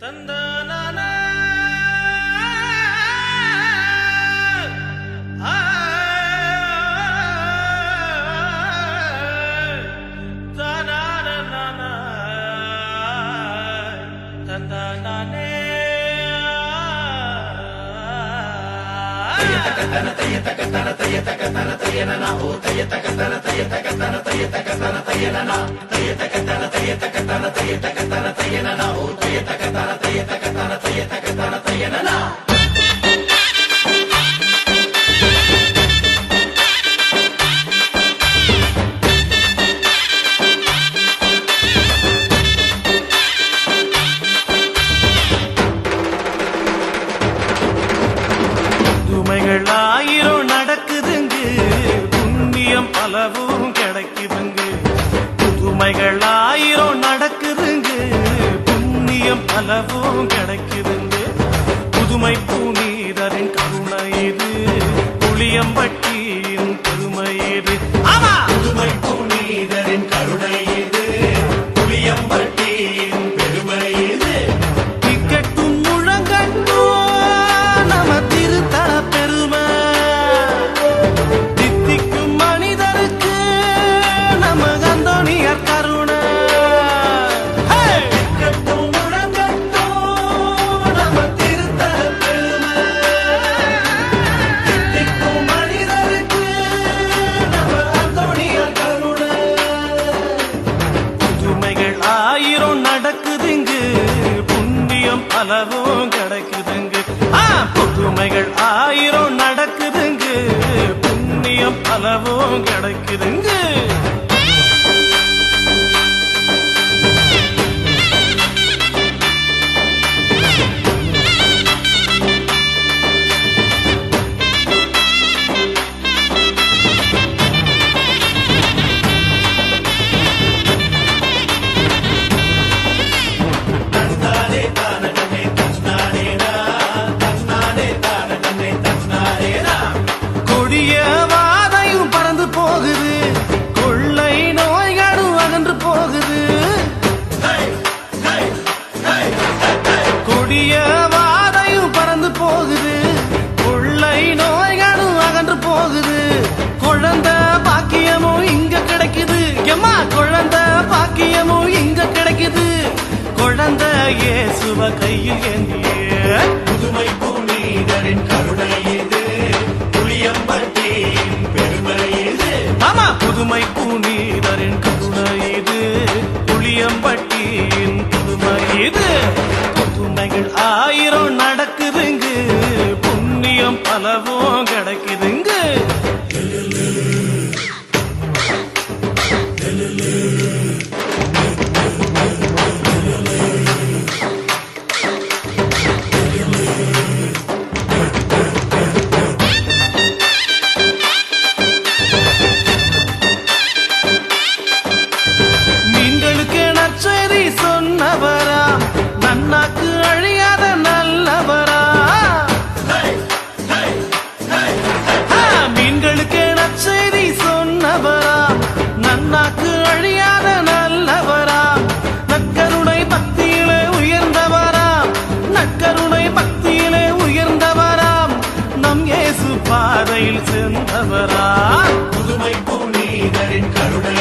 தந்தானா உமைகள் ஆயிரம் நடக்குதுங்க, புண்ணியம் பலவும் கிடைக்குதுங்க. புதுமைகள் ஆயிரம் நடக்குதுங்க, புண்ணியம் பலவும் கிடைக்குதுங்க. புதுமை புனிதரின் கருணை இது, புளியம்பட்டியின் பெருமை இது. ஆமா, புதுமை புனிதரின் கருணை இது, புளியம்பட்டியின் பெருமை இது. டிக்கெட்டும் முழங்கட்டும் நம திருத்தல பெருமை, தித்திக்கும் மனிதருக்கு நம்ம அந்தோணியார் கருணை. டிக்கெட்டும் முழங்கட்டும் நம திருத்தல பெருமை, தித்திக்கும் மனிதருக்கு நம்ம அந்தோணியார் கருணை. புதுமைகள் ஆயிரம் நடக்குதுங்க, புண்ணியம் பலவும் கிடைக்குதுங்க. புதுமைகள் ஆயிரம் நடக்குதுங்க, புண்ணியம் பலவும் கிடைக்குதுங்க. கொடிய வாதையும் பறந்து போகுது, கொள்ளை நோய்களும் அகன்று போகுது. கொடிய வாதையும் பறந்து போகுது, கொள்ளை நோய்களும் அகன்று போகுது. குழந்தை பாக்கியமும் இங்க கிடைக்குது, எம்மா குழந்தை பாக்கியமும் இங்க கிடைக்குது. குழந்தை இயேசுவ கையில் ஏந்திய புதுமை புனிதரின் கருணை இது, புளியம்பட்டியின் பெருமை இது. ஆமா, புதுமை புனிதரின் கருணை இது, புளியம்பட்டியின் பெருமை இது. புதுமைகள் ஆயிரம் நடக்குதுங்க, புண்ணியம் பலவும் கிடைக்குதுங்க. மீன்களுக்கு நற்செய்தி சொன்னவரா, நன்னாக்கு அழியாத நல்லவரா. மீன்களுக்கு நற்செய்தி சொன்னவரா, நன்னாக்கு அழியாத நல்லவரா. நற்கருணை பக்தியிலே உயர்ந்தவராம், நற்கருணை பக்தியிலே உயர்ந்தவராம். நம் இயேசு பாதையில் சென்றவரா, புதுமை புனிதரின் கருணை